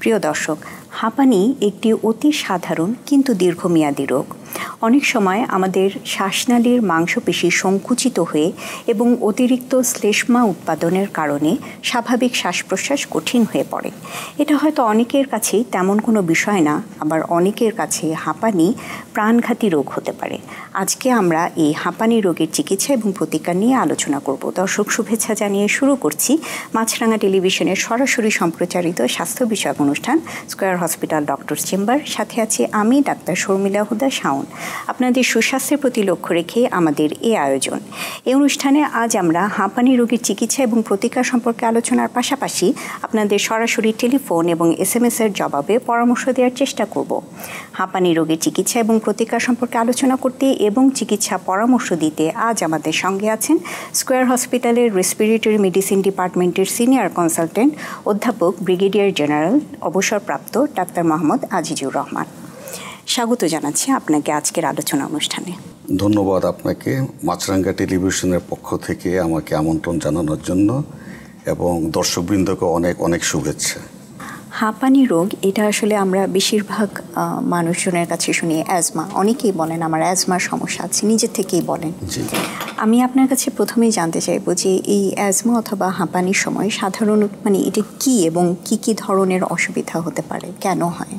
প্রিয় দর্শক, হাঁপানি একটি অতি সাধারণ কিন্তু দীর্ঘমেয়াদী রোগ। অনেক সময় আমাদের শ্বাসনালীর মাংসপেশি সংকুচিত হয়ে এবং অতিরিক্ত শ্লেষ্মা উৎপাদনের কারণে স্বাভাবিক শ্বাস প্রশ্বাস কঠিন হয়ে পড়ে। এটা হয়তো অনেকের কাছেই তেমন কোনো বিষয় না, আবার অনেকের কাছে হাঁপানি প্রাণঘাতী রোগ হতে পারে। আজকে আমরা এই হাঁপানি রোগের চিকিৎসা এবং প্রতিকার নিয়ে আলোচনা করব। দর্শক, শুভেচ্ছা জানিয়ে শুরু করছি মাছরাঙা টেলিভিশনের সরাসরি সম্প্রচারিত স্বাস্থ্য বিষয়ক অনুষ্ঠান স্কয়ার হসপিটাল ডক্টরস চেম্বার। সাথে আছি আমি ডাক্তার শর্মিলা হুদা শাওন। আপনাদের সুস্বাস্থ্যের প্রতি লক্ষ্য রেখে আমাদের এই আয়োজন। এই অনুষ্ঠানে আজ আমরা হাঁপানি রোগের চিকিৎসা এবং প্রতিকার সম্পর্কে আলোচনার পাশাপাশি আপনাদের সরাসরি টেলিফোন এবং SMS এর জবাবে পরামর্শ দেওয়ার চেষ্টা করব। হাঁপানি রোগের চিকিৎসা এবং প্রতিকার সম্পর্কে আলোচনা করতে এবং চিকিৎসা পরামর্শ দিতে আজ আমাদের সঙ্গে আছেন স্কয়ার হসপিটালের রেসপিরেটরি মেডিসিন ডিপার্টমেন্টের সিনিয়র কনসালটেন্ট অধ্যাপক ব্রিগেডিয়ার জেনারেল অবসরপ্রাপ্ত ডাক্তার মোহাম্মদ আজিজুর রহমান। স্বাগত জানাচ্ছি আপনাকে আজকের আলোচনা অনুষ্ঠানে। ধন্যবাদ আপনাকে মাছরাঙ্গা টেলিভিশনের পক্ষ থেকে আমাকে আমন্ত্রণ জানানোর জন্য, এবং দর্শকবৃন্দকে অনেক অনেক শুভেচ্ছা। হাঁপানি রোগ এটা আসলে আমরা বেশিরভাগ মানুষজনের কাছে শুনি অ্যাজমা। অনেকেই বলেন আমার অ্যাজমার সমস্যা আছে, নিজের থেকেই বলেন। আমি আপনার কাছে প্রথমেই জানতে চাইবো যে এই অ্যাজমা অথবা হাঁপানির সময় সাধারণত এটা কি এবং কি ধরনের অসুবিধা হতে পারে, কেন হয়?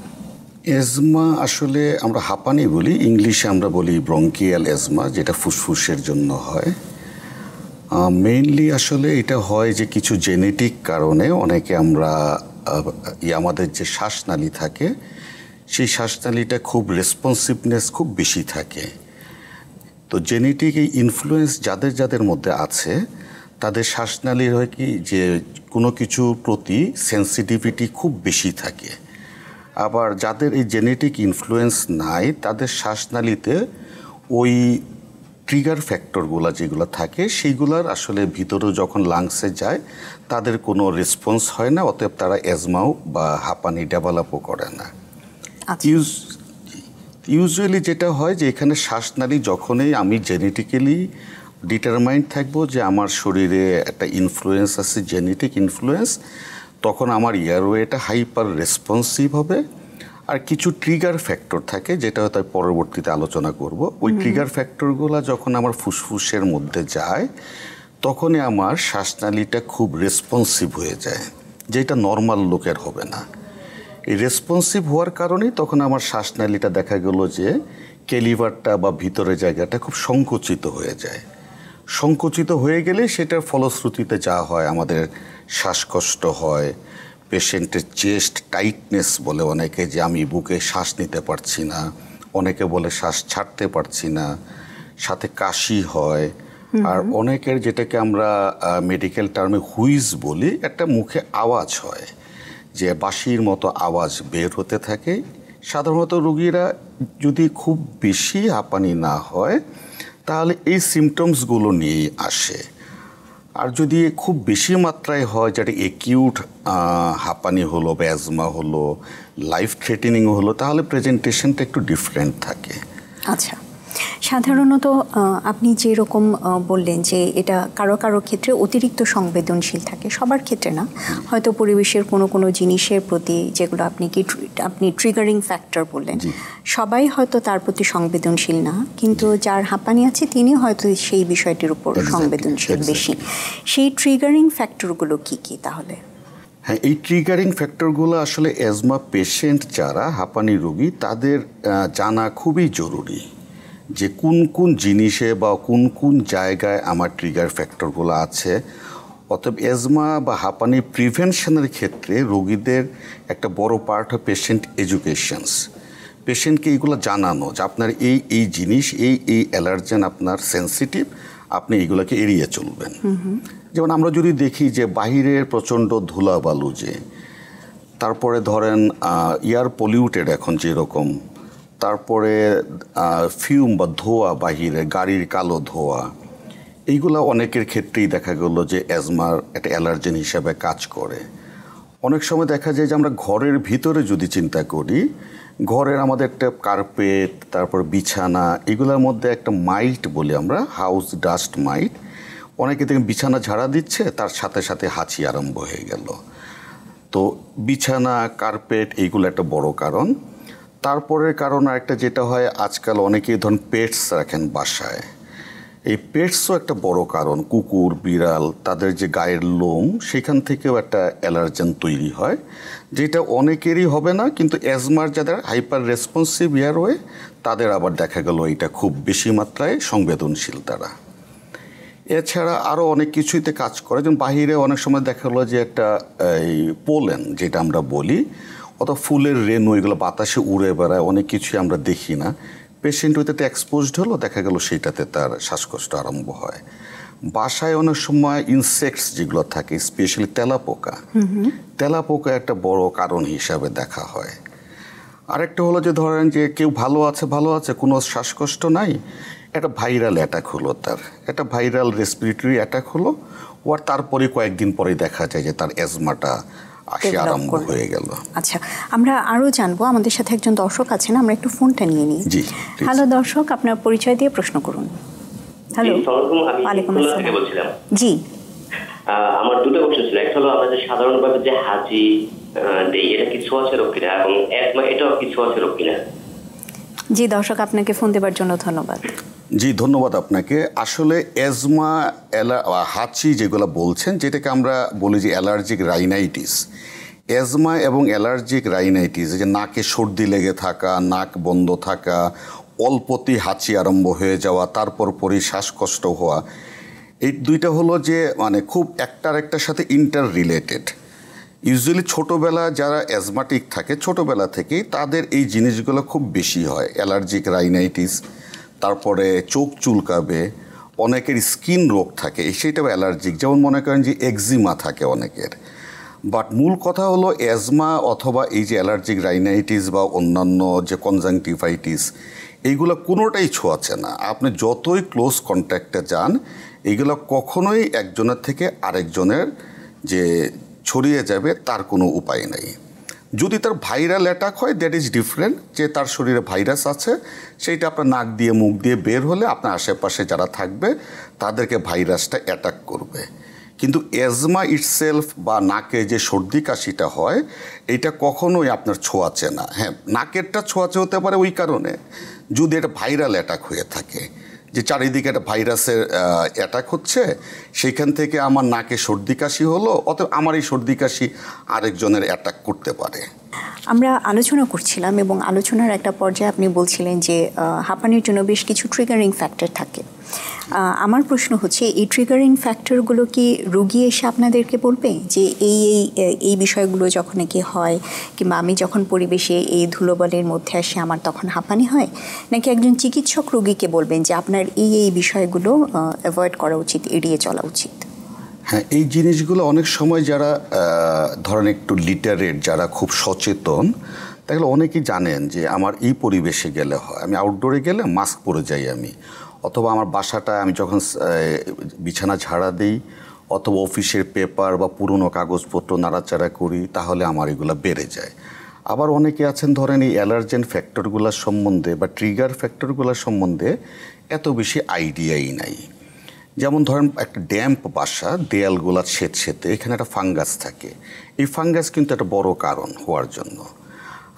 অ্যাজমা আসলে আমরা হাঁপানি বলি, ইংলিশে আমরা বলি ব্রঙ্কিয়াল অ্যাজমা, যেটা ফুসফুসের জন্য হয়। মেইনলি আসলে এটা হয় যে কিছু জেনেটিক কারণে অনেকে আমরা আমাদের যে শ্বাসনালী থাকে সেই শ্বাসনালীটা খুব রেসপন্সিভনেস খুব বেশি থাকে। তো জেনেটিক এই ইনফ্লুয়েন্স যাদের যাদের মধ্যে আছে তাদের শ্বাসনালীর হয় কি যে কোনো কিছুর প্রতি সেন্সিটিভিটি খুব বেশি থাকে। আবার যাদের এই জেনেটিক ইনফ্লুয়েন্স নাই তাদের শ্বাসনালীতে ওই ট্রিগার ফ্যাক্টরগুলো যেগুলো থাকে সেইগুলোর আসলে ভিতরে যখন লাংসে যায় তাদের কোনো রেসপন্স হয় না, অতএব তারা অ্যাজমাও বা হাঁপানি ডেভেলপও করে না। ইউজুয়ালি যেটা হয় যে এখানে শ্বাসনালী যখনই আমি জেনেটিক্যালি ডিটারমাইন্ড থাকবো যে আমার শরীরে একটা ইনফ্লুয়েন্স আছে, জেনেটিক ইনফ্লুয়েন্স, তখন আমার এয়ারওয়েটা হাইপার রেসপন্সিভ হবে। আর কিছু ট্রিগার ফ্যাক্টর থাকে যেটা হয়তো পরবর্তীতে আলোচনা করব। ওই ট্রিগার ফ্যাক্টরগুলো যখন আমার ফুসফুসের মধ্যে যায় তখনই আমার শ্বাসনালীটা খুব রেসপন্সিভ হয়ে যায়, যেটা নর্মাল লোকের হবে না। এই রেসপন্সিভ হওয়ার কারণেই তখন আমার শ্বাসনালীটা দেখা গেল যে ক্যালিভারটা বা ভিতরের জায়গাটা খুব সংকুচিত হয়ে যায়। সংকুচিত হয়ে গেলে সেটার ফলশ্রুতিতে যা হয় আমাদের শ্বাসকষ্ট হয়, পেশেন্টের চেস্ট টাইটনেস বলে অনেকে, যে আমি বুকে শ্বাস নিতে পারছি না, অনেকে বলে শ্বাস ছাড়তে পারছি না, সাথে কাশি হয়। আর অনেকের যেটাকে আমরা মেডিকেল টার্মে হুইজ বলি, একটা মুখে আওয়াজ হয় যে বাঁশির মতো আওয়াজ বের হতে থাকে। সাধারণত রোগীরা যদি খুব বেশি হাঁপানি না হয় তাহলে এই সিমটমসগুলো নিয়েই আসে। আর যদি খুব বেশি মাত্রায় হয়, যেটা একিউট হাঁপানি হলো বা অ্যাজমা হলো, লাইফ থ্রেটেনিং হলো, তাহলে প্রেজেন্টেশনটা একটু ডিফারেন্ট থাকে। আচ্ছা, সাধারণত আপনি যেরকম বললেন যে এটা কারো কারো ক্ষেত্রে অতিরিক্ত সংবেদনশীল থাকে, সবার ক্ষেত্রে না, হয়তো পরিবেশের কোনো জিনিসের প্রতি যেগুলো আপনি ট্রিগারিং ফ্যাক্টর বললেন, সবাই হয়তো তার প্রতি সংবেদনশীল না, কিন্তু যার হাঁপানি আছে তিনি হয়তো সেই বিষয়টির উপর সংবেদনশীল বেশি। সেই ট্রিগারিং ফ্যাক্টরগুলো কি কি তাহলে? হ্যাঁ, এই ট্রিগারিং ফ্যাক্টরগুলো আসলে অ্যাজমা পেশেন্ট যারা হাঁপানি রোগী তাদের জানা খুবই জরুরি, যে কোন কোন জিনিসে বা কোন কোন জায়গায় আমার ট্রিগার ফ্যাক্টরগুলো আছে। অতএব অ্যাজমা বা হাঁপানি প্রিভেনশনের ক্ষেত্রে রোগীদের একটা বড় পার্ট হয় পেশেন্ট এডুকেশনস। পেশেন্টকে এইগুলো জানানো যে আপনার এই জিনিস, এই অ্যালার্জেন আপনার সেন্সিটিভ, আপনি এইগুলোকে এড়িয়ে চলবেন। যেমন আমরা যদি দেখি যে বাহিরের প্রচণ্ড ধুলাবালু, যে তারপরে ধরেন এয়ার পলিউটেড এখন যেরকম, তারপরে ফিউম বা ধোঁয়া, বাহিরে গাড়ির কালো ধোঁয়া, এইগুলো অনেকের ক্ষেত্রেই দেখা গেল যে অ্যাজমার একটা অ্যালার্জেন হিসাবে কাজ করে। অনেক সময় দেখা যায় যে আমরা ঘরের ভিতরে যদি চিন্তা করি, ঘরের আমাদের একটা কার্পেট, তারপর বিছানা, এগুলোর মধ্যে একটা মাইট বলি আমরা, হাউস ডাস্ট মাইট। অনেকে দেখেন বিছানা ঝাড়া দিচ্ছে, তার সাথে সাথে হাঁচি আরম্ভ হয়ে গেল। তো বিছানা, কার্পেট এইগুলো একটা বড় কারণ। তারপরের কারণ আরেকটা যেটা হয়, আজকাল অনেকেই ধরুন পেটস রাখেন বাসায়, এই পেটসও একটা বড় কারণ। কুকুর, বিড়াল, তাদের যে গায়ের লোম, সেখান থেকেও একটা অ্যালার্জেন তৈরি হয়, যেটা অনেকেরই হবে না, কিন্তু অ্যাজমার যাদের হাইপার রেসপন্সিভ এয়ারওয়ে তাদের আবার দেখা গেল এটা খুব বেশি মাত্রায় সংবেদনশীল তারা। এছাড়া আরও অনেক কিছুইতে কাজ করে, যেমন বাহিরে অনেক সময় দেখা গেলো যে একটা এই পোলেন যেটা আমরা বলি, অথবা ফুলের রেণু, এগুলো বাতাসে উড়ে বেড়ায়, অনেক কিছুই আমরা দেখি না। পেশেন্ট ওইটাতে এক্সপোজড হলো, দেখা গেল সেইটাতে তার শ্বাসকষ্ট আরম্ভ হয়। বাসায় অনেক সময় ইনসেক্টস যেগুলো থাকে, স্পেশালি তেলাপোকা একটা বড় কারণ হিসাবে দেখা হয়। আরেকটা হলো যে ধরেন যে কেউ ভালো আছে, কোনো শ্বাসকষ্ট নাই, একটা ভাইরাল অ্যাটাক হলো, তার একটা ভাইরাল রেসপিরেটরি অ্যাটাক হলো, আর তারপরে কয়েকদিন পরে দেখা যায় যে তার অ্যাজমাটা আসে আরম্ভ হয়ে গেল। আচ্ছা, আমরা আরও জানবো। আমাদের সাথে একজন দর্শক আছেন, আমরা একটু ফোনটা নিয়ে নিই। জি, হ্যালো দর্শক, আপনার পরিচয় দিয়ে প্রশ্ন করুন। হ্যালো, ওয়ালাইকুম আসসালাম। জি, আমার দুটো কোশ্চেন ছিল। একটা হলো আমরা যে সাধারণভাবে যে হাঁচি দেই, এটা কি ছোঁয়াচে রোগ কিনা, এবং অ্যাজমা এটাও কি ছোঁয়াচে রোগ কিনা? জি দর্শক, আপনাকে ফোন দেওয়ার জন্য ধন্যবাদ। জি, ধন্যবাদ আপনাকে। আসলে অ্যাজমা, হাঁচি যেগুলো বলছেন, যেটাকে আমরা বলি যে অ্যালার্জিক রাইনাইটিস, অ্যাজমা এবং অ্যালার্জিক রাইনাইটিস, যে নাকে সর্দি লেগে থাকা, নাক বন্ধ থাকা, অল্পতেই হাঁচি আরম্ভ হয়ে যাওয়া, তারপর পরই শ্বাসকষ্ট হওয়া, এই দুইটা হলো যে মানে খুব একটার একটার সাথে ইন্টার রিলেটেড। ইউজুয়ালি ছোটোবেলা যারা অ্যাজমাটিক থাকে, ছোটোবেলা থেকেই তাদের এই জিনিসগুলো খুব বেশি হয়। অ্যালার্জিক রাইনাইটিস, তারপরে চোখ চুলকাবে, অনেকের স্কিন রোগ থাকে, সেইটাও অ্যালার্জিক, যেমন মনে করেন যে এক্সিমা থাকে অনেকের। বাট মূল কথা হলো অ্যাজমা অথবা এই যে অ্যালার্জিক রাইনাইটিস বা অন্যান্য যে কনজাংটিভাইটিস, এইগুলো কোনোটাই ছোঁয়াছে না। আপনি যতই ক্লোজ কন্ট্যাক্টে যান, এইগুলো কখনোই একজনের থেকে আরেকজনের যে ছড়িয়ে যাবে তার কোনো উপায় নেই। যদি তার ভাইরাল অ্যাটাক হয়, দ্যাট ইজ ডিফারেন্ট, যে তার শরীরে ভাইরাস আছে, সেইটা আপনার নাক দিয়ে মুখ দিয়ে বের হলে আপনার আশেপাশে যারা থাকবে তাদেরকে ভাইরাসটা অ্যাটাক করবে। কিন্তু অ্যাজমা ইটসেলফ বা নাকে যে সর্দি কাশিটা হয়, এটা কখনোই আপনার ছোঁয়াচে না। হ্যাঁ, নাকেরটা ছোঁয়াচে হতে পারে ওই কারণে যদি এটা ভাইরাল অ্যাটাক হয়ে থাকে, যে চারিদিকে একটা ভাইরাসের অ্যাটাক হচ্ছে, সেইখান থেকে আমার নাকে সর্দি কাশি হলো, অথবা আমার এই সর্দি কাশি আরেকজনের অ্যাটাক করতে পারে। আমরা আলোচনা করছিলাম এবং আলোচনার একটা পর্যায়ে আপনি বলছিলেন যে হাঁপানির জন্য বেশ কিছু ট্রিগারিং ফ্যাক্টর থাকে। আমার প্রশ্ন হচ্ছে, এই ট্রিগারিং ফ্যাক্টরগুলো কি রোগী এসে আপনাদেরকে বলবে যে এই এই এই বিষয়গুলো যখন কি হয়, কিংবা আমি যখন পরিবেশে এই ধুলোবলের মধ্যে আসি আমার তখন হাঁপানি হয়, নাকি একজন চিকিৎসক রোগীকে বলবেন যে আপনার এই এই বিষয়গুলো অ্যাভয়েড করা উচিত, এড়িয়ে চলা উচিত? হ্যাঁ, এই জিনিসগুলো অনেক সময় যারা ধরেন একটু লিটারেট, যারা খুব সচেতন, তাহলে অনেকেই জানেন যে আমার এই পরিবেশে গেলে হয়, আমি আউটডোরে গেলে মাস্ক পরে যাই আমি, অথবা আমার বাসাটা আমি যখন বিছানা ঝাড়া দিই, অথবা অফিসের পেপার বা পুরনো কাগজপত্র নাড়াচাড়া করি, তাহলে আমার এগুলো বেড়ে যায়। আবার অনেকে আছেন ধরেন এই অ্যালার্জেন ফ্যাক্টরগুলোর সম্বন্ধে বা ট্রিগার ফ্যাক্টরগুলোর সম্বন্ধে এত বেশি আইডিয়াই নাই। যেমন ধরেন একটা ড্যাম্প বাসা, দেয়ালগুলা সেতে, এখানে একটা ফাঙ্গাস থাকে, এই ফাঙ্গাস কিন্তু একটা বড় কারণ হওয়ার জন্য।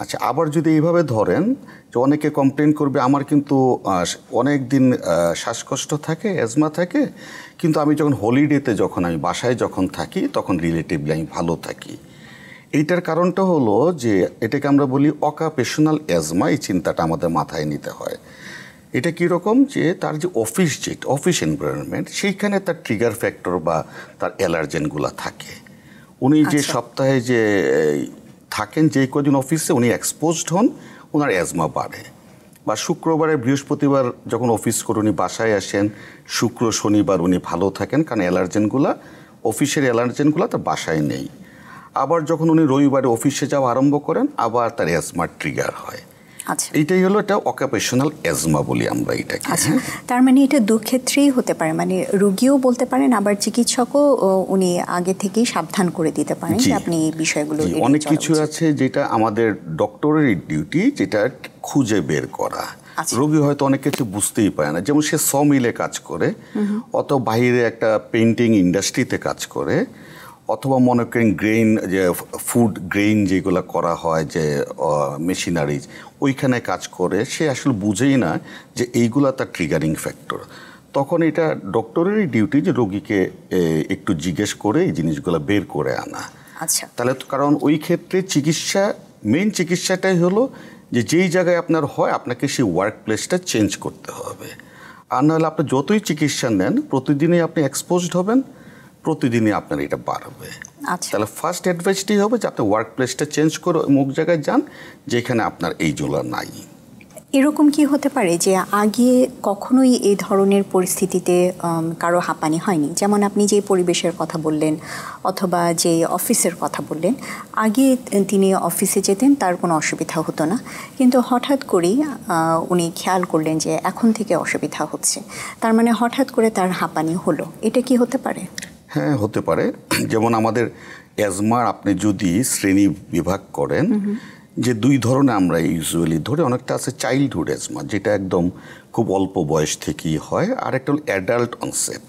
আচ্ছা, আবার যদি এইভাবে ধরেন যে অনেকে কমপ্লেন করবে আমার কিন্তু অনেক দিন শ্বাসকষ্ট থাকে, অ্যাজমা থাকে, কিন্তু আমি যখন হলিডেতে যখন আমি বাসায় যখন থাকি তখন রিলেটিভলি আমি ভালো থাকি। এইটার কারণটা হলো যে এটাকে আমরা বলি অকুপেশনাল অ্যাজমা। এই চিন্তাটা আমাদের মাথায় নিতে হয়। এটা কীরকম, যে তার যে অফিস এনভায়রনমেন্ট, সেইখানে তার ট্রিগার ফ্যাক্টর বা তার অ্যালার্জেনগুলো থাকে। উনি যে সপ্তাহে যে থাকেন, যে কদিন অফিসে উনি এক্সপোজড হন, ওনার অ্যাজমা বাড়ে। বা শুক্রবারে বৃহস্পতিবার যখন অফিস করে উনি বাসায় আসেন, শুক্র শনিবার উনি ভালো থাকেন, কারণ অ্যালার্জেনগুলো, অফিসের অ্যালার্জেনগুলো তার বাসায় নেই। আবার যখন উনি রবিবারে অফিসে যাওয়া আরম্ভ করেন, আবার তার অ্যাজমার ট্রিগার হয়। আচ্ছা, এইটাই হলো এটা অকুপেশনাল অ্যাজমা বলি আমরা এটাকে। আচ্ছা, তার মানে এটা দুক্ষেত্রেই হতে পারে, মানে রোগীও বলতে পারেন, আবার চিকিৎসকও উনি আগে থেকেই সাবধান করে দিতে পারেন যে আপনি এই বিষয়গুলো। অনেক কিছু আছে যেটা আমাদের ডক্টরের ডিউটি, যেটা খুঁজে বের করা। রোগী হয়তো অনেক কিছু বুঝতেই পারে না, যেমন সে মিলে কাজ করে, অত বাইরে একটা পেইন্টিং ইন্ডাস্ট্রিতে কাজ করে, অথবা মনে করেন গ্রেইন, যে ফুড গ্রেইন যেগুলো করা হয় যে মেশিনারিজ, ওইখানে কাজ করে, সে আসলে বুঝেই না যে এইগুলা তার ট্রিগারিং ফ্যাক্টর। তখন এটা ডক্টরেরই ডিউটি যে রোগীকে একটু জিজ্ঞেস করে এই জিনিসগুলো বের করে আনা। আচ্ছা, তাহলে কারণ ওই ক্ষেত্রে মেইন চিকিৎসাটাই হলো যে যেই জায়গায় আপনার হয় আপনাকে সেই ওয়ার্ক প্লেসটা চেঞ্জ করতে হবে। আর নাহলে আপনি যতই চিকিৎসা নেন প্রতিদিনই আপনি এক্সপোজড হবেন, প্রতিদিনই আপনার এটা বাড়বে। আচ্ছা, তাহলে ফার্স্ট অ্যাডভাইসটি হবে যে আপনি ওয়ার্ক প্লেসটা চেঞ্জ করে অমুক জায়গায় যান যেখানে আপনার এইগুলো নাই। এরকম কি হতে পারে যে আগে কখনোই এই ধরনের পরিস্থিতিতে কারো হাঁপানি হয়নি? যেমন আপনি যে পরিবেশের কথা বললেন অথবা যে অফিসের কথা বললেন, আগে তিনি অফিসে যেতেন, তার কোনো অসুবিধা হতো না, কিন্তু হঠাৎ করেই উনি খেয়াল করলেন যে এখন থেকে অসুবিধা হচ্ছে, তার মানে হঠাৎ করে তার হাঁপানি হলো। এটা কি হতে পারে? হ্যাঁ, হতে পারে। যেমন আমাদের অ্যাজমার আপনি যদি শ্রেণী বিভাগ করেন, যে দুই ধরনের আমরা ইউজুয়ালি ধরে, অনেকটা আছে চাইল্ডহুড অ্যাজমা, যেটা একদম খুব অল্প বয়স থেকেই হয়, আর একটা হল অ্যাডাল্ট অনসেট।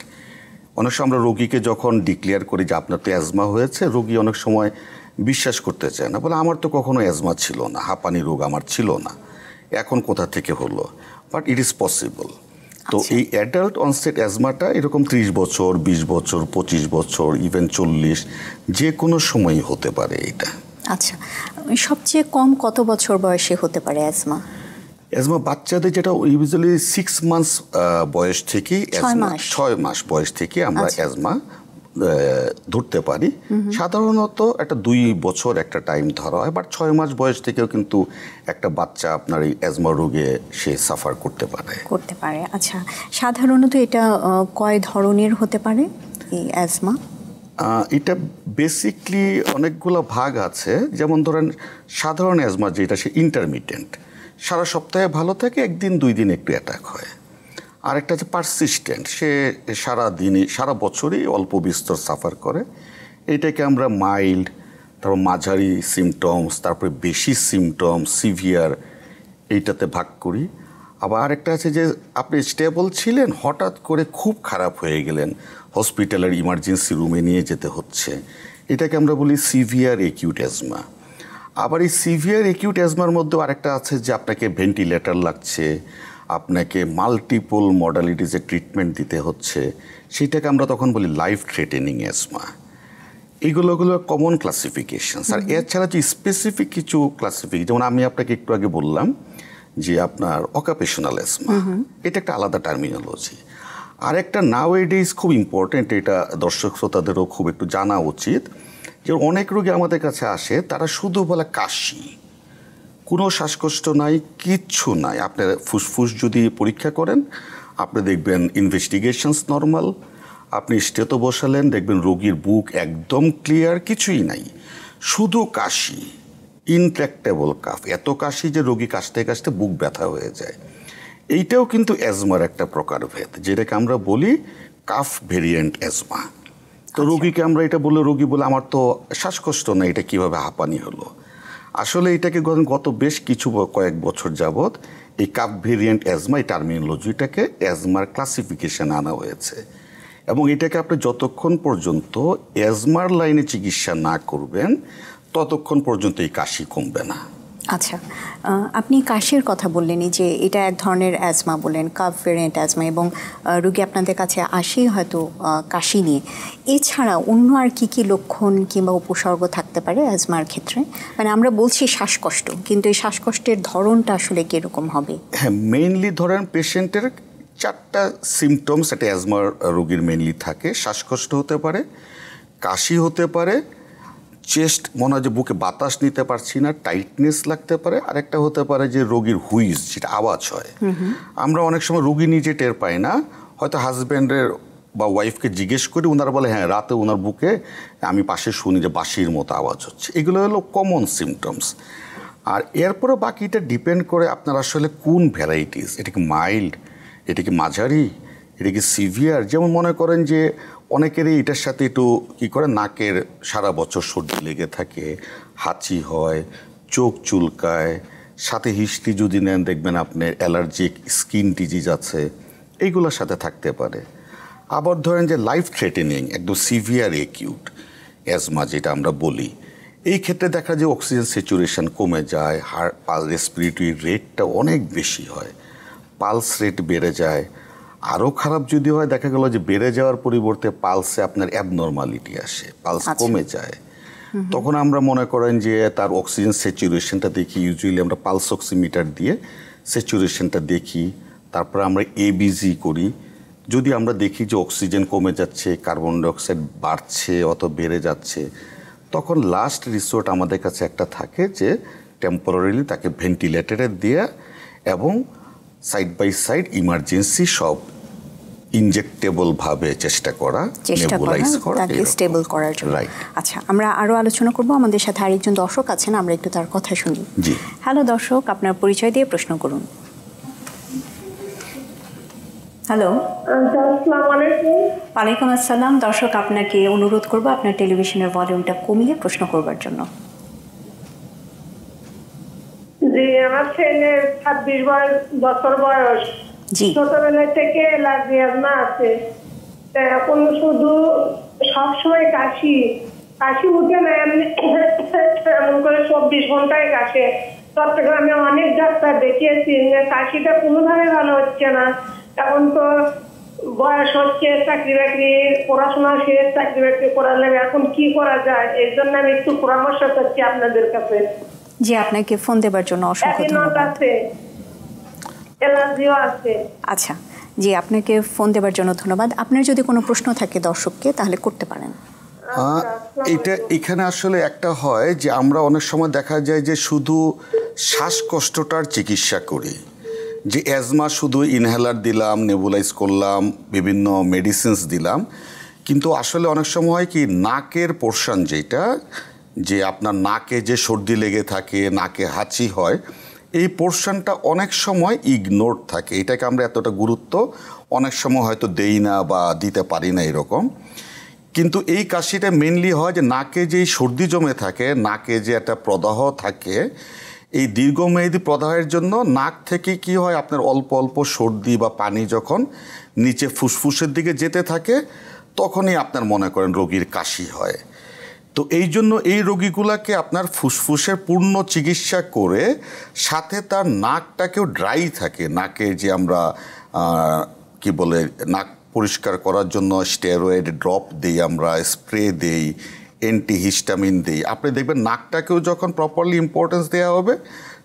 অনেক সময় আমরা রোগীকে যখন ডিক্লেয়ার করি যে আপনার তো অ্যাজমা হয়েছে, রোগী অনেক সময় বিশ্বাস করতে চায় না, বলে আমার তো কখনো অ্যাজমা ছিল না, হাঁপানি রোগ আমার ছিল না, এখন কোথা থেকে হলো। But it is possible. তো এই অ্যাডাল্ট অনসেট অ্যাজমাটা এরকম 30 বছর, 20 বছর, 25 বছর, ইভেন 40, যে কোনো সময়ই হতে পারে এটা। আচ্ছা, সবচেয়ে কম কত বছর বয়সে হতে পারে অ্যাজমা? অ্যাজমা বাচ্চাদের যেটা ইউজুয়ালি 6 মান্থস বয়স থেকেই, 6 মাস বয়স থেকে আমরা অ্যাজমা ধরতে পারি। সাধারণত একটা 2 বছর একটা টাইম ধরা হয়, বাট 6 মাস বয়স থেকেও কিন্তু একটা বাচ্চা আপনার এই অ্যাজমা রোগে সে সাফার করতে পারে। আচ্ছা, সাধারণত এটা কয় ধরনের হতে পারে এই অ্যাজমা? এটা বেসিকলি অনেকগুলো ভাগ আছে। যেমন ধরেন সাধারণ অ্যাজমা যেটা, সে ইন্টারমিটেন্ট, সারা সপ্তাহে ভালো থাকে, 1-2 দিন একটু অ্যাটাক হয়। আরেকটা আছে পারসিস্টেন্ট, সে সারা বছরই অল্প বিস্তর সাফার করে। এইটাকে আমরা মাইল্ড, তারপর মাঝারি সিমটমস, তারপরে বেশি সিমটম, সিভিয়ার, এইটাতে ভাগ করি। আবার আরেকটা আছে যে আপনি স্টেবল ছিলেন, হঠাৎ করে খুব খারাপ হয়ে গেলেন, হসপিটালের ইমার্জেন্সি রুমে নিয়ে যেতে হচ্ছে, এটাকে আমরা বলি সিভিয়ার একিউট অ্যাজমা। আবার এই সিভিয়ার একিউট অ্যাজমার মধ্যেও আরেকটা আছে যে আপনাকে ভেন্টিলেটর লাগছে, আপনাকে মাল্টিপল মডালিটিসে ট্রিটমেন্ট দিতে হচ্ছে, সেটাকে আমরা তখন বলি লাইফ থ্রেটেনিং অ্যাজমা। এইগুলো কমন ক্লাসিফিকেশন। আর এছাড়া যে স্পেসিফিক কিছু ক্লাসিফিকেশন, যেমন আমি আপনাকে একটু আগে বললাম যে আপনার অকুপেশনাল অ্যাজমা, এটা একটা আলাদা টার্মিনোলজি। আর একটা নাওএডেজ খুব ইম্পর্টেন্ট, এটা দর্শক শ্রোতাদেরও খুব একটু জানা উচিত, যে অনেক রোগী আমাদের কাছে আসে, তারা শুধু বলে কাশি, কোনো শ্বাসকষ্ট নাই, কিচ্ছু নাই। আপনার ফুসফুস যদি পরীক্ষা করেন, আপনি দেখবেন ইনভেস্টিগেশনস নর্মাল, আপনি স্টেতো বসালেন, দেখবেন রোগীর বুক একদম ক্লিয়ার, কিছুই নাই, শুধু কাশি, ইনট্র্যাক্টেবল কাফ, এত কাশি যে রোগী কাশতে কাশতে বুক ব্যথা হয়ে যায়। এইটাও কিন্তু অ্যাজমার একটা প্রকারভেদ, যেটাকে আমরা বলি কাফ ভেরিয়েন্ট অ্যাজমা। তো রোগীকে আমরা এটা বলে, রোগী বলে আমার তো শ্বাসকষ্ট না, এটা কিভাবে হাঁপানি হলো? আসলে এটাকে গত বেশ কয়েক বছর যাবৎ এই কাফ ভেরিয়েন্ট অ্যাজমা, এই টার্মিনোলজিটাকে অ্যাজমার ক্লাসিফিকেশন আনা হয়েছে। এবং এটাকে আপনি যতক্ষণ পর্যন্ত অ্যাজমার লাইনে চিকিৎসা না করবেন, ততক্ষণ পর্যন্ত এই কাশি কমবে না। আচ্ছা, আপনি কাশির কথা বললেনই যে এটা এক ধরনের অ্যাজমা বলেন, কাফ ভেরিয়েন্ট অ্যাজমা, এবং রোগী আপনাদের কাছে আসেই হয়তো কাশি নিয়ে। এছাড়া অন্য আর কি লক্ষণ কিংবা উপসর্গ থাকতে পারে অ্যাজমার ক্ষেত্রে? মানে আমরা বলছি শ্বাসকষ্ট, কিন্তু এই শ্বাসকষ্টের ধরনটা আসলে কীরকম হবে? হ্যাঁ, মেইনলি ধরেন পেশেন্টের 4টা সিমটমস একটা অ্যাজমার রোগীর মেইনলি থাকে। শ্বাসকষ্ট হতে পারে, কাশি হতে পারে, চেস্ট মনে হয় যে বুকে বাতাস নিতে পারছি না, টাইটনেস লাগতে পারে, আরেকটা হতে পারে যে রোগীর হুইজ, যেটা আওয়াজ হয়। আমরা অনেক সময় রোগী নিজে টের পাই না, হয়তো হাজব্যান্ডের বা ওয়াইফকে জিজ্ঞেস করি, ওনারা বলে হ্যাঁ রাতে ওনার বুকে আমি পাশে শুনি যে বাঁশির মতো আওয়াজ হচ্ছে। এগুলো হলো কমন সিমটমস। আর এরপরে বাকিটা ডিপেন্ড করে আপনার আসলে কোন ভ্যারাইটিস, এটা কি মাইল্ড, এটা কি মাঝারি, এটা কি সিভিয়ার। যেমন মনে করেন যে অনেকেরই এটার সাথে একটু কী করে, নাকের সারা বছর সর্দি লেগে থাকে, হাঁচি হয়, চোখ চুলকায়, সাথে হিস্ট্রি যদি নেন দেখবেন আপনার অ্যালার্জিক স্কিন ডিজিজ আছে, এইগুলোর সাথে থাকতে পারে। আবার ধরেন যে লাইফ থ্রেটেনিং, একদম সিভিয়ার একিউট, অ্যাজমা যেটা আমরা বলি, এই ক্ষেত্রে দেখা যায় অক্সিজেন স্যাচুরেশন কমে যায়, রেসপিরেটরি রেটটা অনেক বেশি হয়, পালস রেট বেড়ে যায়। আরও খারাপ যদি হয়, দেখা গেল যে বেড়ে যাওয়ার পরিবর্তে পালসে আপনার অ্যাবনর্মালিটি আসে, পালস কমে যায়। তখন আমরা মনে করেন যে তার অক্সিজেন স্যাচুরেশনটা দেখি, ইউজুয়ালি আমরা পালস অক্সিমিটার দিয়ে স্যাচুরেশনটা দেখি, তারপরে আমরা এবিজি করি। যদি আমরা দেখি যে অক্সিজেন কমে যাচ্ছে, কার্বন ডাইঅক্সাইড বাড়ছে অত বেড়ে যাচ্ছে, তখন লাস্ট রিসোর্ট আমাদের কাছে একটা থাকে যে টেম্পোরারিলি তাকে ভেন্টিলেটরে দিয়ে এবং সাইড বাই সাইড ইমার্জেন্সি সব ইনজেক্টেবল ভাবে চেষ্টা করা নেবুলাইজ করা, তাকে স্টেবল করার জন্য। আচ্ছা, আমরা আরো আলোচনা করব। আমাদের সাথে আরেকজন দর্শক আছেন, আমরা একটু তার কথা শুনি। জি, হ্যালো দর্শক, আপনার পরিচয় দিয়ে প্রশ্ন করুন। হ্যালো, আসসালামু আলাইকুম। ওয়ালাইকুম আসসালাম। দর্শক, আপনাকে অনুরোধ করব আপনার টেলিভিশনের ভলিউমটা কমিয়ে প্রশ্ন করবার জন্য। জি, আমার ছেলের 26 বছর বয়স। জি, ছোটবেলা থেকে অ্যালার্জি আজমা আছে। এখন শুধু সবসময় কাশি উঠে না, এমন করে 24 ঘন্টায় কাশে। চট্টগ্রামে অনেক ডাক্তার দেখিয়েছি, কাশিটা কোনোভাবে ভালো হচ্ছে না। এখন তো বয়স হচ্ছে, চাকরি বাকরি পড়াশোনা শেষ, চাকরি বাকরি করালে এখন কি করা যায়, এর জন্য আমি একটু পরামর্শ চাচ্ছি আপনাদের কাছে। জি, আপনাকে ফোন দেবার জন্য অসংখ্য ধন্যবাদ। অ্যালার্জিও আছে। আচ্ছা, জি, আপনাকে ফোন দেবার জন্য ধন্যবাদ। আপনার যদি কোনো প্রশ্ন থাকে দর্শককে, তাহলে করতে পারেন। এখানে আসলে একটা হয় যে আমরা অনেক সময় দেখা যায় যে শুধু শ্বাসকষ্টটার চিকিৎসা করি, যে অ্যাজমা শুধু ইনহেলার দিলাম, নেবুলাইজ করলাম, বিভিন্ন মেডিসিনস দিলাম, কিন্তু আসলে অনেক সময় হয় কি নাকের পোর্শন যেটা, যে আপনার নাকে যে সর্দি লেগে থাকে, নাকে হাঁচি হয়, এই পোর্শনটা অনেক সময় ইগনোরড থাকে। এটাকে আমরা এতটা গুরুত্ব অনেক সময় হয়তো দেই না বা দিতে পারি না এরকম। কিন্তু এই কাশিটা মেনলি হয় যে নাকে যেই সর্দি জমে থাকে, নাকে যে একটা প্রদাহ থাকে, এই দীর্ঘমেয়াদী প্রদাহের জন্য নাক থেকে কি হয়, আপনার অল্প অল্প সর্দি বা পানি যখন নিচে ফুসফুসের দিকে যেতে থাকে, তখনই আপনার মনে করেন রোগীর কাশি হয়। তো এই জন্য এই রোগীগুলোকে আপনার ফুসফুসের পূর্ণ চিকিৎসা করে সাথে তার নাকটাকেও ড্রাই থাকে, নাকে যে আমরা কি বলে নাক পরিষ্কার করার জন্য স্টেরয়েড ড্রপ দিই, আমরা স্প্রে দেই, অ্যান্টিহিস্টামিন দিই। আপনি দেখবেন নাকটাকেও যখন প্রপারলি ইম্পর্টেন্স দেওয়া হবে,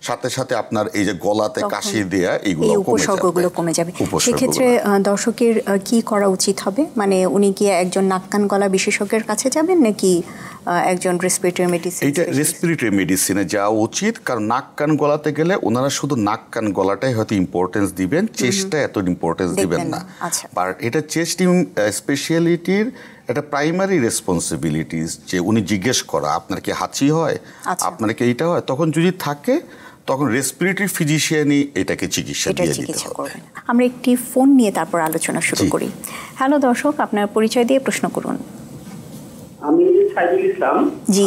সাথে সাথে আপনার এই যে গলাতে কাশি দেয়া এইগুলো উপসর্গগুলো কমে যাবে। সেক্ষেত্রে দর্শকের কি করা উচিত হবে? মানে উনি কি একজন নাক কান গলা বিশেষজ্ঞের কাছে যাবেন, নাকি একজন রেসপিরেটরি মেডিসিন? এইটা রেসপিরেটরি মেডিসিনে যাওয়া উচিত, কারণ নাক কান গলাতে গেলে ওনারা শুধু নাক কান গলাটাই হয়তো ইম্পর্টেন্স দিবেন, চেস্টটা এত ইম্পর্টেন্স দিবেন না। আর এটা চেস্ট স্পেশালিটির এটা প্রাইমারি রেসপন্সিবিলিটিস, যে উনি জিজ্ঞেস করা আপনার কি হাঁচি হয়, আপনার কি এইটা হয়, তখন যদি থাকে তখন রেসপিরেটরি ফিজিশিয়ানই এটাকে চিকিৎসা দিয়ে দিতে হবে। আমরা একটি ফোন নিয়ে তারপর আলোচনা শুরু করি। হ্যালো দর্শক, আপনার পরিচয় দিয়ে প্রশ্ন করুন। আমি সাইদুল ইসলাম। জি,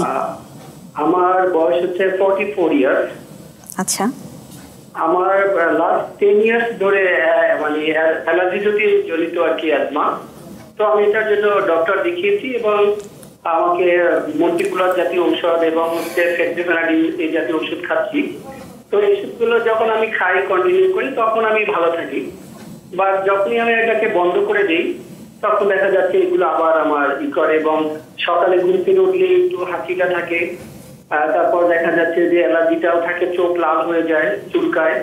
আমার বয়স হচ্ছে 44 ইয়ার্স। আচ্ছা, আমার লাস্ট 10 ইয়ার্স ধরে মানে অ্যালার্জি জনিত আর কি অ্যাজমা। তো আমি এটার জন্য ডক্টর দেখিয়েছি এবং আমাকে মন্টিকুলার জাতীয় ঔষধ এবং ফেক্সিফেনাডিন এই জাতীয় ওষুধ খাচ্ছি। তো এই ওষুধগুলো যখন আমি খাই, কন্টিনিউ করি, তখন আমি ভালো থাকি। বা যখনই আমি এটাকে বন্ধ করে দিই, তখন দেখা যাচ্ছে এগুলো আবার আমার করে, এবং সকালে ঘুম থেকে উঠলে একটু হাঁচিটা থাকে। তারপর দেখা যাচ্ছে যে অ্যালার্জিটাও থাকে, চোখ লাল হয়ে যায়, চুলকায়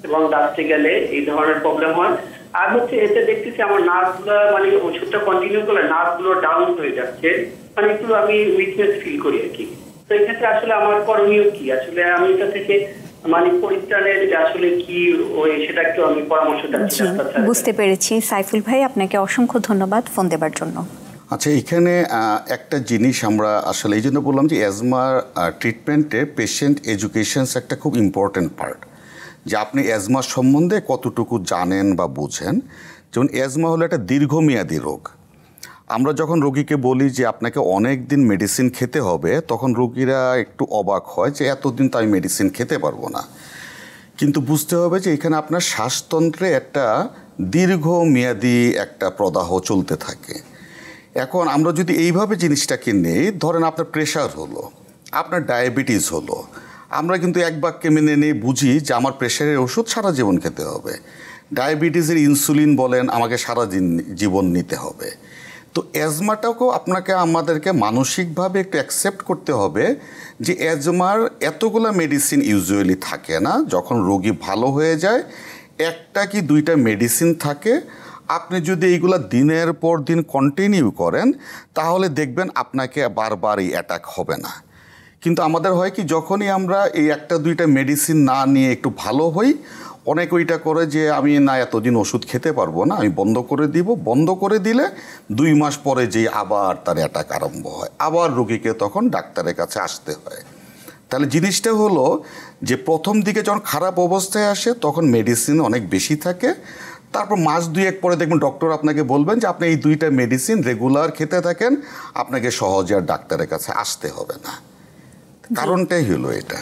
এবং দাঁড়াতে গেলে এই ধরনের প্রবলেম হয়। আর হচ্ছে এতে দেখতেছি আমার নার্ভগুলো, মানে ওষুধটা কন্টিনিউ করলে নার্ভগুলো ডাউন হয়ে যাচ্ছে, মানে একটু আমি উইকনেস ফিল করি আর কি। তো এক্ষেত্রে আসলে আমার করণীয় কি? আসলে আমি এটা থেকে মানে পরিত্রাণের আসলে কি সেটা একটু আমি পরামর্শ চাচ্ছি। বুঝতে পেরেছি সাইফুল ভাই, আপনাকে অসংখ্য ধন্যবাদ ফোন দেবার জন্য। আচ্ছা, এখানে একটা জিনিস আমরা আসলে এই জন্য বললাম যে অ্যাজমার ট্রিটমেন্টে পেশেন্ট এডুকেশনস একটা খুব ইম্পর্ট্যান্ট পার্ট, যে আপনি অ্যাজমা সম্বন্ধে কতটুকু জানেন বা বোঝেন। যেমন অ্যাজমা হলো একটা দীর্ঘমেয়াদী রোগ। আমরা যখন রোগীকে বলি যে আপনাকে অনেক দিন মেডিসিন খেতে হবে, তখন রোগীরা একটু অবাক হয় যে এতদিন তো আমি মেডিসিন খেতে পারবো না। কিন্তু বুঝতে হবে যে এখানে আপনার শ্বাসতন্ত্রে একটা দীর্ঘমেয়াদী একটা প্রদাহ চলতে থাকে। এখন আমরা যদি এইভাবে জিনিসটাকে নেই, ধরেন আপনার প্রেশার হলো, আপনার ডায়াবেটিস হলো, আমরা কিন্তু এক বাক্যে মেনে নিয়ে বুঝি যে আমার প্রেশারের ওষুধ সারা জীবন খেতে হবে, ডায়াবেটিসের ইনসুলিন বলেন আমাকে সারা জীবন নিতে হবে। তো অ্যাজমাটাকেও আমাদেরকে মানসিকভাবে একটু অ্যাকসেপ্ট করতে হবে যে অ্যাজমার এতগুলো মেডিসিন ইউজুয়ালি থাকে না। যখন রোগী ভালো হয়ে যায় একটা কি দুইটা মেডিসিন থাকে। আপনি যদি এইগুলো দিনের পর দিন কন্টিনিউ করেন তাহলে দেখবেন আপনাকে বারবার এই অ্যাটাক হবে না। কিন্তু আমাদের হয় কি, যখনই আমরা এই একটা দুইটা মেডিসিন না নিয়ে একটু ভালো হই, অনেক ওইটা করে যে আমি না এতদিন ওষুধ খেতে পারবো না, আমি বন্ধ করে দিব। বন্ধ করে দিলে 2 মাস পরে যেই আবার তার অ্যাটাক আরম্ভ হয়, আবার রোগীকে তখন ডাক্তারের কাছে আসতে হয়। তাহলে জিনিসটা হলো যে প্রথম দিকে যখন খারাপ অবস্থায় আসে তখন মেডিসিন অনেক বেশি থাকে, তারপর মাস 2-1 পরে দেখবেন ডক্টর আপনাকে বলবেন যে আপনি এই 2টা মেডিসিন রেগুলার খেতে থাকেন, আপনাকে সহজে আর ডাক্তারের কাছে আসতে হবে না। কারণটাই হলো এটা।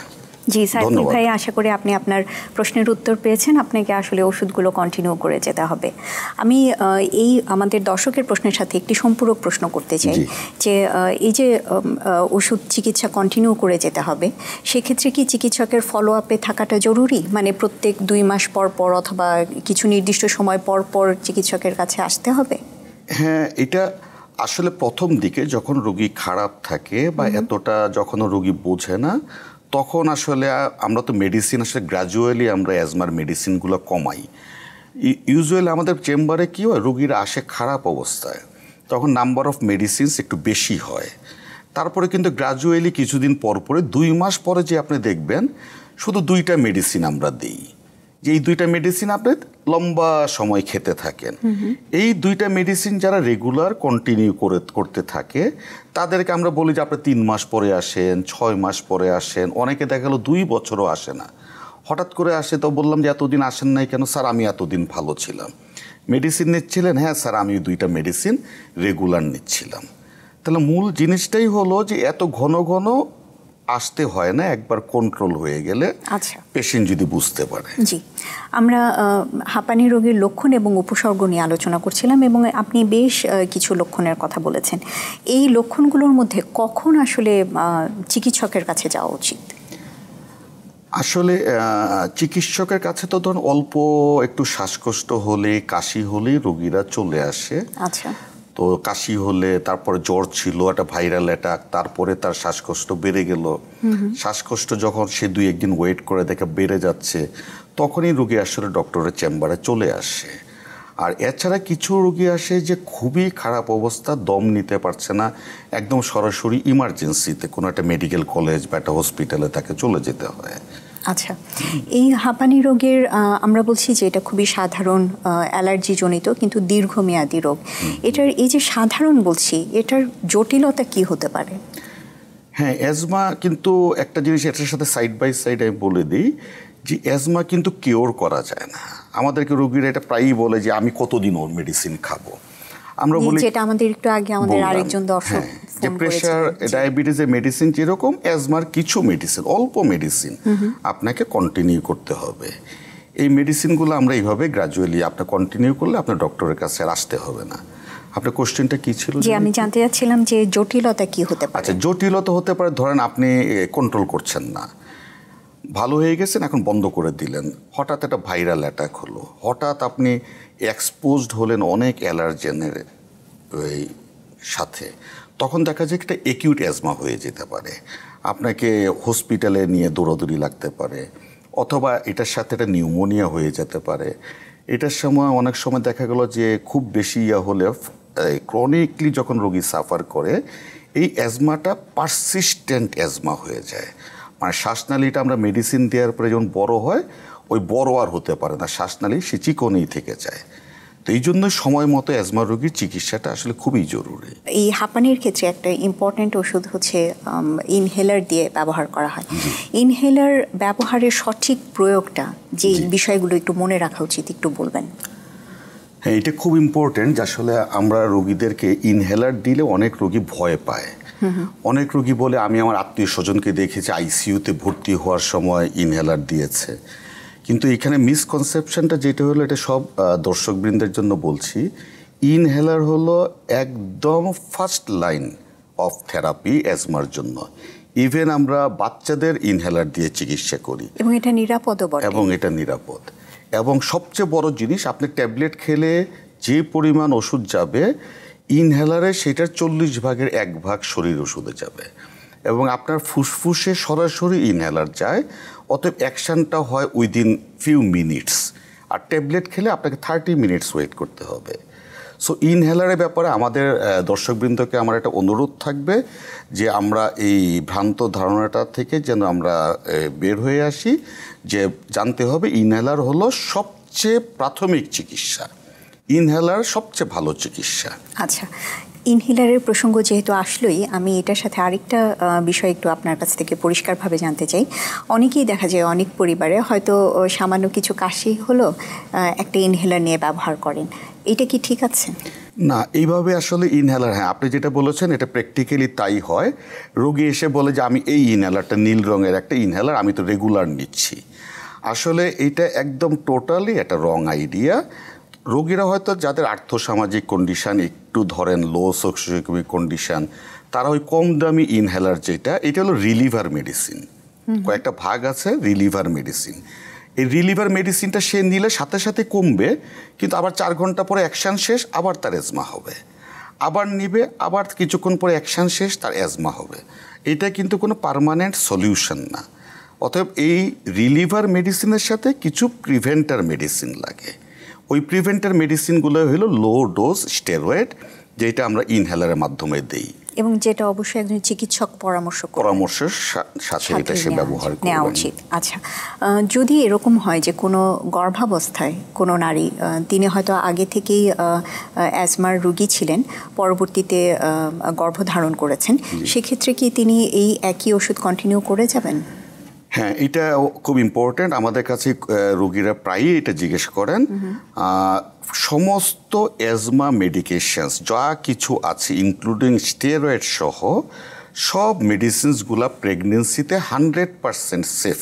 জি সাইফুল ভাই, আশা করি আপনি আপনার প্রশ্নের উত্তর পেয়েছেন। আপনাকে আসলে ওষুধগুলো কন্টিনিউ করে যেতে হবে। আমি এই আমাদের দর্শকের প্রশ্নের সাথে একটি সম্পূরক প্রশ্ন করতে চাই যে এই যে ওষুধ চিকিৎসা কন্টিনিউ করে যেতে হবে, সেক্ষেত্রে কি চিকিৎসকের ফলো আপে থাকাটা জরুরি? মানে প্রত্যেক 2 মাস পর পর অথবা কিছু নির্দিষ্ট সময় পর পর চিকিৎসকের কাছে আসতে হবে? হ্যাঁ, এটা আসলে প্রথম দিকে যখন রোগী খারাপ থাকে বা এতটা যখন রোগী বোঝে না, তখন আসলে আমরা তো মেডিসিন আসলে গ্র্যাজুয়ালি আমরা অ্যাজমার মেডিসিনগুলো কমাই। ইউজুয়ালি আমাদের চেম্বারে কী হয়, রোগীরা আসে খারাপ অবস্থায়, তখন নাম্বার অফ মেডিসিনস একটু বেশি হয়। তারপরে কিন্তু গ্র্যাজুয়ালি কিছুদিন পর পরে 2 মাস পরে যে আপনি দেখবেন শুধু 2টা মেডিসিন আমরা দিই, যে এই 2টা মেডিসিন আপনি লম্বা সময় খেতে থাকেন। এই 2টা মেডিসিন যারা রেগুলার কন্টিনিউ করতে থাকে তাদেরকে আমরা বলি যে আপনি 3 মাস পরে আসেন, 6 মাস পরে আসেন, অনেকে দেখা গেলো 2 বছরও আসে না, হঠাৎ করে আসে। তো বললাম যে এতদিন আসেন নাই কেন? স্যার আমি এতদিন ভালো ছিলাম। মেডিসিন নিচ্ছিলেন? হ্যাঁ স্যার আমি 2টা মেডিসিন রেগুলার নিচ্ছিলাম। তাহলে মূল জিনিসটাই হলো যে এত ঘন ঘন আসতে হয় না, একবার কন্ট্রোল হয়ে গেলে পেশেন্ট যদি বুঝতে পারে। জি, আমরা হাঁপানি রোগীর লক্ষণ এবং উপসর্গ নিয়ে আলোচনা করছিলাম এবং আপনি বেশ কিছু লক্ষণের কথা বলেছেন। এই লক্ষণগুলোর মধ্যে কখন আসলে চিকিৎসকের কাছে যাওয়া উচিত? আসলে চিকিৎসকের কাছে তো ধরুন অল্প একটু শ্বাসকষ্ট হলে, কাশি হলেই রোগীরা চলে আসে। আচ্ছা। তো কাশি হলে, তারপরে জ্বর ছিল, একটা ভাইরাল অ্যাটাক, তারপরে তার শ্বাসকষ্ট বেড়ে গেল। শ্বাসকষ্ট যখন সে 2-1 দিন ওয়েট করে দেখে বেড়ে যাচ্ছে, তখনই রোগী আসলে ডক্টরের চেম্বারে চলে আসে। আর এছাড়া কিছু রোগী আসে যে খুবই খারাপ অবস্থা, দম নিতে পারছে না, একদম সরাসরি ইমার্জেন্সিতে কোনো একটা মেডিকেল কলেজ বা একটা হসপিটালে তাকে চলে যেতে হয়। আচ্ছা, এই হাঁপানি রোগের আমরা বলছি যে এটা খুবই সাধারণ অ্যালার্জিজনিত কিন্তু দীর্ঘমেয়াদী রোগ। এটার এই যে সাধারণ বলছি, এটার জটিলতা কি হতে পারে? হ্যাঁ, অ্যাজমা কিন্তু একটা জিনিস এটার সাথে সাইড বাই সাইড আমি বলে দিই যে অ্যাজমা কিন্তু কিওর করা যায় না। আমাদেরকে রোগীরা এটা প্রায়ই বলে যে আমি কতদিন ওর মেডিসিন খাবো। আমরা বলি যেটা আমাদের একটু আগে আমাদের আরেকজন দর্শক যে প্রেশার, ডায়াবেটিসের মেডিসিন যেরকম, অ্যাজমার কিছু মেডিসিন, অল্প মেডিসিন আপনাকে কন্টিনিউ করতে হবে। এই মেডিসিনগুলো আমরা এইভাবে গ্র্যাজুয়ালি আপনি কন্টিনিউ করলে আপনার ডক্টরের কাছে আর আসতে হবে না। আপনার কোশ্চেনটা কি ছিল? যে আমি জানতে চাচ্ছিলাম যে জটিলতা কি হতে পারে। আচ্ছা, জটিলতা হতে পারে ধরেন আপনি কন্ট্রোল করছেন না, ভালো হয়ে গেছেন, এখন বন্ধ করে দিলেন, হঠাৎ একটা ভাইরাল অ্যাটাক হলো, হঠাৎ আপনি এক্সপোজড হলেন অনেক অ্যালার্জেনের সাথে, তখন দেখা যায় একটা একিউট অ্যাজমা হয়ে যেতে পারে, আপনাকে হসপিটালে নিয়ে দৌড়াদৌড়ি লাগতে পারে, অথবা এটার সাথে একটা নিউমোনিয়া হয়ে যেতে পারে। এটার সময় অনেক সময় দেখা গেল যে খুব বেশি হলে ক্রনিকলি যখন রোগী সাফার করে, এই অ্যাজমাটা পারসিস্টেন্ট অ্যাজমা হয়ে যায়। মানে শ্বাসনালীটা আমরা মেডিসিন দেওয়ার পরে যখন বড় হয়, ওই বড় আর হতে পারে না, শ্বাসনালী সে চিকনেই থেকে যায়। তো এই জন্য সময় মতো অ্যাজমা রোগীর চিকিৎসাটা আসলে খুবই জরুরি। এই হাঁপানির ক্ষেত্রে একটা ইম্পর্টেন্ট ওষুধ হচ্ছে ইনহেলার দিয়ে ব্যবহার করা হয়। ইনহেলার ব্যবহারের সঠিক প্রয়োগটা, যে বিষয়গুলো একটু মনে রাখা উচিত, একটু বলবেন? হ্যাঁ, এটা খুব ইম্পর্টেন্ট যে আসলে আমরা রোগীদেরকে ইনহেলার দিলে অনেক রোগী ভয় পায়। অনেক রোগী বলে আমি আমার আত্মীয় স্বজনকে দেখেছি আইসিইউতে ভর্তি হওয়ার সময় ইনহেলার দিয়েছে। কিন্তু এখানে মিসকনসেপশনটা যেটা হলো, এটা সব দর্শকবৃন্দের জন্য বলছি, ইনহেলার হলো একদম ফার্স্ট লাইন অফ থেরাপি অ্যাজমার জন্য। ইভেন আমরা বাচ্চাদের ইনহেলার দিয়ে চিকিৎসা করি এবং এটা নিরাপদও বটে। এবং এটা নিরাপদ। এবং সবচেয়ে বড় জিনিস, আপনি ট্যাবলেট খেলে যে পরিমাণ ওষুধ যাবে, ইনহেলারে সেটার 40 ভাগের 1 ভাগ শরীর ওষুধে যাবে এবং আপনার ফুসফুসে সরাসরি ইনহেলার যায়। অতএব অ্যাকশনটা হয় উইদিন ফিউ মিনিটস, আর ট্যাবলেট খেলে আপনাকে 30 মিনিটস ওয়েট করতে হবে। সো ইনহেলারের ব্যাপারে আমাদের দর্শকবৃন্দকে আমার একটা অনুরোধ থাকবে যে আমরা এই ভ্রান্ত ধারণাটা থেকে যেন আমরা বের হয়ে আসি, যে জানতে হবে ইনহেলার হলো সবচেয়ে প্রাথমিক চিকিৎসা, ইনহেলার সবচেয়ে ভালো চিকিৎসা। আচ্ছা, ইনহেলারের প্রসঙ্গ যেহেতু আসলোই, আমি এটার সাথে আরেকটা বিষয় একটু আপনার কাছ থেকে পরিষ্কারভাবে জানতে চাই। অনেকেই দেখা যায় অনেক পরিবারে হয়তো সামান্য কিছু কাশি হলো, একটা ইনহেলার নিয়ে ব্যবহার করেন, এটা কি ঠিক আছে? না, এইভাবে আসলে ইনহেলার, হ্যাঁ আপনি যেটা বলেছেন এটা প্র্যাকটিক্যালি তাই হয়। রোগী এসে বলে যে আমি এই ইনহেলারটা, নীল রঙের একটা ইনহেলার আমি তো রেগুলার নিচ্ছি। আসলে এটা একদম টোটালি একটা রং আইডিয়া। রোগীরা হয়তো যাদের আর্থসামাজিক কন্ডিশান একটু ধরেন লো সোশিওইকোনমিক কন্ডিশান, তারা ওই কম দামি ইনহেলার যেটা, এটা হলো রিলিভার মেডিসিন। কয়েকটা ভাগ আছে রিলিভার মেডিসিন। এই রিলিভার মেডিসিনটা সে নিলে সাথে সাথে কমবে, কিন্তু আবার 4 ঘন্টা পরে অ্যাকশান শেষ, আবার তার অ্যাজমা হবে। আবার নিবে, আবার কিছুক্ষণ পরে অ্যাকশান শেষ, তার অ্যাজমা হবে। এটা কিন্তু কোনো পার্মানেন্ট সলিউশন না। অতএব এই রিলিভার মেডিসিনের সাথে কিছু প্রিভেন্টার মেডিসিন লাগে। ওই প্রিভেন্টার মেডিসিনগুলো হলো লো ডোজ স্টেরয়েড, যেটা আমরা ইনহেলারের মাধ্যমে দেই এবং যেটা অবশ্যই একজন চিকিৎসক পরামর্শের সাথে এটা সে ব্যবহার নেওয়া উচিত। আচ্ছা, যদি এরকম হয় যে কোনো গর্ভাবস্থায় কোনো নারী, তিনি হয়তো আগে থেকেই অ্যাজমার রোগী ছিলেন, পরবর্তীতে গর্ভধারণ করেছেন, সেক্ষেত্রে কি তিনি এই একই ওষুধ কন্টিনিউ করে যাবেন? হ্যাঁ, এটা খুব ইম্পর্ট্যান্ট। আমাদের কাছে রোগীরা প্রায়ই এটা জিজ্ঞেস করেন। সমস্ত অ্যাজমা মেডিকেশনস যা কিছু আছে ইনক্লুডিং স্টেরয়েড সহ সব মেডিসিনসগুলো প্রেগনেন্সিতে 100% সেফ।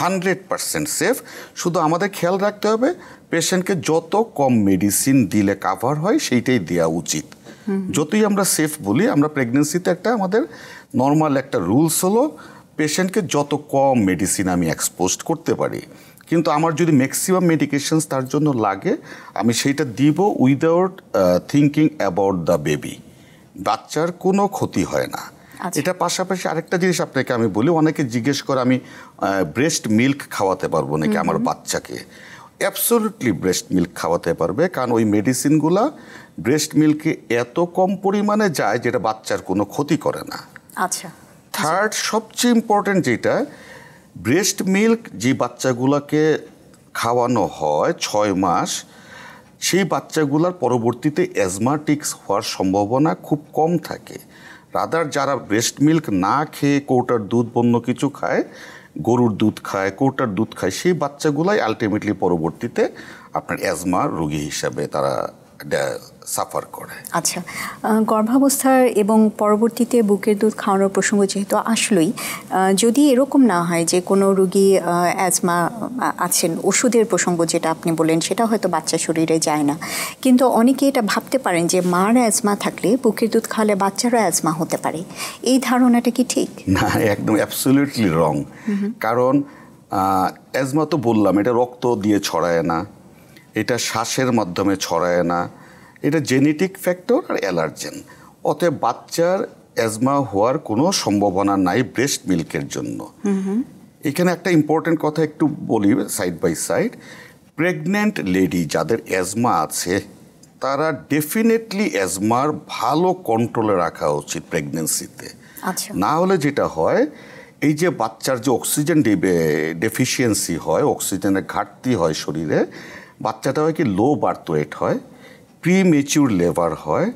100% সেফ। শুধু আমাদের খেয়াল রাখতে হবে পেশেন্টকে যত কম মেডিসিন দিলে কাভার হয় সেইটাই দেওয়া উচিত। যতই আমরা সেফ বলি, আমরা প্রেগনেন্সিতে একটা আমাদের নর্মাল একটা রুলস হলো পেশেন্টকে যত কম মেডিসিন আমি এক্সপোজ করতে পারি, কিন্তু আমার যদি ম্যাক্সিমাম মেডিকেশনস তার জন্য লাগে আমি সেইটা দিব without thinking about the baby. বাচ্চার কোনো ক্ষতি হয় না। এটা পাশাপাশি আরেকটা জিনিস আপনাকে আমি বলি, অনেকে জিজ্ঞেস করে আমি ব্রেস্ট মিল্ক খাওয়াতে পারবো নাকি আমার বাচ্চাকে। অ্যাবসলিউটলি ব্রেস্ট মিল্ক খাওয়াতে পারবে, কারণ ওই মেডিসিনগুলা ব্রেস্ট মিল্কে এত কম পরিমাণে যায় যেটা বাচ্চার কোনো ক্ষতি করে না। আচ্ছা, থার্ড সবচেয়ে ইম্পর্টেন্ট যেটা, ব্রেস্ট মিল্ক যে বাচ্চাগুলোকে খাওয়ানো হয় 6 মাস, সেই বাচ্চাগুলোর পরবর্তীতে অ্যাজমাটিক্স হওয়ার সম্ভাবনা খুব কম থাকে। রাদার যারা ব্রেস্ট মিল্ক না খেয়ে কৌটার দুধ অন্য কিছু খায়, গরুর দুধ খায়, কৌটার দুধ খায়, সেই বাচ্চাগুলাই আলটিমেটলি পরবর্তীতে আপনার অ্যাজমা রোগী হিসাবে তারা সাফার করে। আচ্ছা, গর্ভাবস্থার এবং পরবর্তীতে বুকের দুধ খাওয়ানোর প্রসঙ্গ যেহেতু আসলোই, যদি এরকম না হয় যে কোনো রোগী অ্যাজমা আছেন, ওষুধের প্রসঙ্গ যেটা আপনি বললেন সেটা হয়তো বাচ্চার শরীরে যায় না, কিন্তু অনেকে এটা ভাবতে পারেন যে মার অ্যাজমা থাকলে বুকের দুধ খাওয়ালে বাচ্চারও অ্যাজমা হতে পারে, এই ধারণাটা কি ঠিক? না, একদম অ্যাবসলিউটলি রং। কারণ অ্যাজমা তো বললাম এটা রক্ত দিয়ে ছড়ায় না, এটা শ্বাসের মাধ্যমে ছড়ায় না, এটা জেনেটিক ফ্যাক্টর আর অ্যালার্জেন। অতএব বাচ্চার অ্যাজমা হওয়ার কোনো সম্ভাবনা নাই ব্রেস্ট মিল্কের জন্য। এখানে একটা ইম্পর্টেন্ট কথা একটু বলি side by side. Pregnant lady যাদের অ্যাজমা আছে তারা ডেফিনেটলি অ্যাজমার ভালো কন্ট্রোলে রাখা উচিত প্রেগনেন্সিতে। না হলে যেটা হয়, এই যে বাচ্চার যে অক্সিজেন ডেফিসিয়েন্সি হয়, অক্সিজেনের ঘাটতি হয় শরীরে, বাচ্চাটা হয় কি লো বার্থ ওয়েট হয়, প্রিমেচিউর লেবার হয়,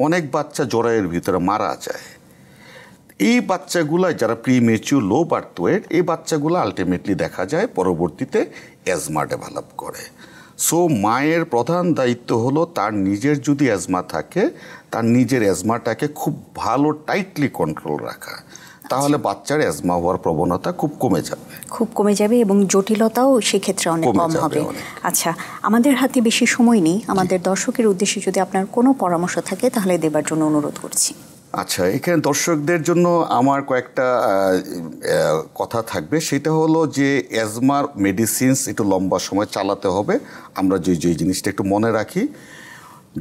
অনেক বাচ্চা জরায়ের ভিতরে মারা যায়। এই বাচ্চাগুলো যারা প্রিমেচিউর লো বার্থ ওয়েট, এই বাচ্চাগুলো আলটিমেটলি দেখা যায় পরবর্তীতে অ্যাজমা ডেভেলপ করে। সো মায়ের প্রধান দায়িত্ব হলো তার নিজের যদি অ্যাজমা থাকে তার নিজের অ্যাজমাটাকে খুব ভালো টাইটলি কন্ট্রোল রাখা, তাহলে বাচ্চার অ্যাজমা হওয়ার প্রবণতা খুব কমে যাবে এবং জটিলতাও সেক্ষেত্রে অনেক কম হবে। আচ্ছা, আমাদের হাতে বেশি সময় নেই, আমাদের দর্শকের উদ্দেশ্যে যদি আপনার কোনো পরামর্শ থাকে তাহলে দেবার জন্য অনুরোধ করছি। আচ্ছা, এখানে দর্শকদের জন্য আমার কয়েকটা কথা থাকবে। সেটা হলো যে অ্যাজমার মেডিসিনস একটু লম্বা সময় চালাতে হবে। আমরা যে জিনিসটা একটু মনে রাখি,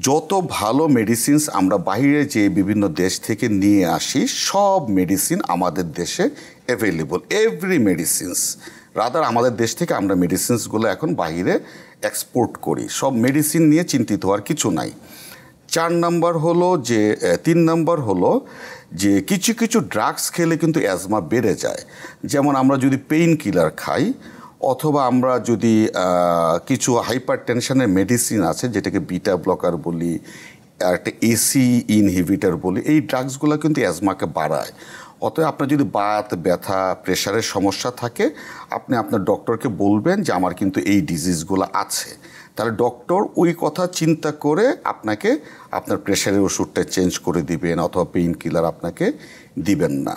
যত ভালো মেডিসিনস আমরা বাইরে যে বিভিন্ন দেশ থেকে নিয়ে আসি, সব মেডিসিন আমাদের দেশে অ্যাভেলেবল, এভরি মেডিসিনস। রাদার আমাদের দেশ থেকে আমরা মেডিসিনসগুলো এখন বাইরে এক্সপোর্ট করি। সব মেডিসিন নিয়ে চিন্তিত হওয়ার কিছু নাই। 3 নাম্বার হলো যে কিছু কিছু ড্রাগস খেলে কিন্তু অ্যাজমা বেড়ে যায়। যেমন আমরা যদি পেইন কিলার খাই, অথবা আমরা যদি কিছু হাইপার টেনশনের মেডিসিন আছে যেটাকে বিটা ব্লকার বলি, একটা এসি ইনহিবিটার বলি, এই ড্রাগসগুলো কিন্তু অ্যাজমাকে বাড়ায়। অতএব আপনার যদি বাত, ব্যথা, প্রেশারের সমস্যা থাকে, আপনি আপনার ডক্টরকে বলবেন যে আমার কিন্তু এই ডিজিজগুলো আছে। তাহলে ডক্টর ওই কথা চিন্তা করে আপনাকে আপনার প্রেশারের ওষুধটা চেঞ্জ করে দিবেন, অথবা পেইন কিলার আপনাকে দিবেন না।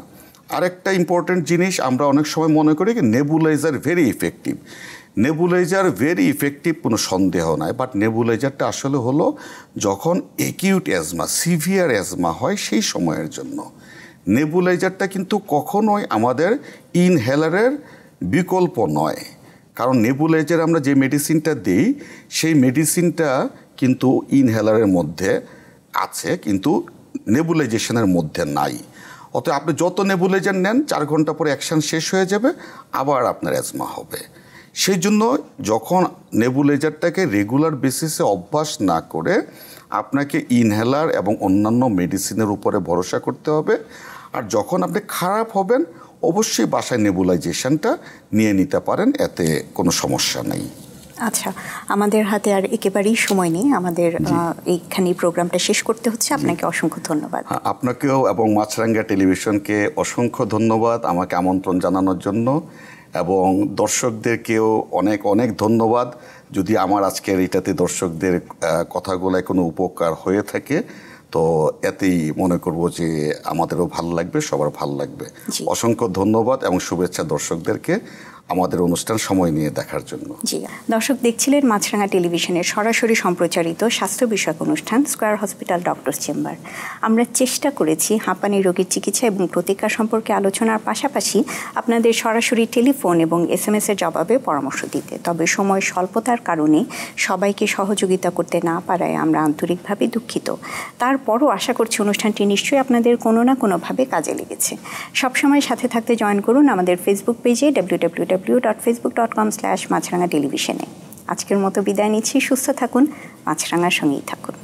আরেকটা ইম্পর্টেন্ট জিনিস, আমরা অনেক সময় মনে করি কি nebuliser very effective. Nebuliser very effective, কোনো সন্দেহ নাই। বাট নেবুলাইজারটা আসলে হলো যখন একিউট অ্যাজমা, সিভিয়ার অ্যাজমা হয় সেই সময়ের জন্য। নেবুলাইজারটা কিন্তু কখনোই আমাদের ইনহেলারের বিকল্প নয়। কারণ নেবুলাইজার আমরা যে মেডিসিনটা দিই, সেই মেডিসিনটা কিন্তু ইনহেলারের মধ্যে আছে, কিন্তু নেবুলাইজেশনের মধ্যে নাই। অতএব আপনি যত নেবুলাইজার নেন, 4 ঘন্টা পরে অ্যাকশন শেষ হয়ে যাবে, আবার আপনার অ্যাজমা হবে। সেই জন্য যখন নেবুলাইজারটাকে রেগুলার বেসিসে অভ্যাস না করে আপনাকে ইনহেলার এবং অন্যান্য মেডিসিনের উপরে ভরসা করতে হবে। আর যখন আপনি খারাপ হবেন, অবশ্যই বাসায় নেবুলাইজেশনটা নিয়ে নিতে পারেন, এতে কোনো সমস্যা নেই। আচ্ছা, আমাদের হাতে আর একেবারেই সময় নেই, আমাদের এইখানে প্রোগ্রামটা শেষ করতে হচ্ছে। আপনাকে অসংখ্য ধন্যবাদ। আপনাকেও এবং মাছরাঙ্গা টেলিভিশনকে অসংখ্য ধন্যবাদ আমাকে আমন্ত্রণ জানানোর জন্য, এবং দর্শকদেরকেও অনেক অনেক ধন্যবাদ। যদি আমার আজকের এটাতে দর্শকদের কথাগুলোয় কোনো উপকার হয়ে থাকে, তো এতেই মনে করব যে আমাদেরও ভালো লাগবে, সবার ভালো লাগবে। অসংখ্য ধন্যবাদ এবং শুভেচ্ছা দর্শকদেরকে আমাদের অনুষ্ঠান সময় নিয়ে দেখার জন্য। জি, দর্শক দেখছিলেন মাছরাঙা টেলিভিশনের সরাসরি সম্প্রচারিত স্বাস্থ্য বিষয়ক অনুষ্ঠান স্কয়ার হসপিটাল ডক্টরস চেম্বার। আমরা চেষ্টা করেছি হাঁপানি রোগীর চিকিৎসা এবং প্রতিকার সম্পর্কে আলোচনার পাশাপাশি আপনাদের সরাসরি টেলিফোন এবং SMS এর জবাবে পরামর্শ দিতে। তবে সময় স্বল্পতার কারণে সবাইকে সহযোগিতা করতে না পারায় আমরা আন্তরিকভাবে দুঃখিত। তারপরও আশা করছি অনুষ্ঠানটি নিশ্চয়ই আপনাদের কোনো না কোনোভাবে কাজে লেগেছে। সবসময় সাথে থাকতে জয়েন করুন আমাদের ফেসবুক পেজে www.facebook.com/মাছরাঙা টেলিভিশনে। আজকের মতো বিদায় নিচ্ছি। সুস্থ থাকুন, মাছরাঙার সঙ্গেই থাকুন।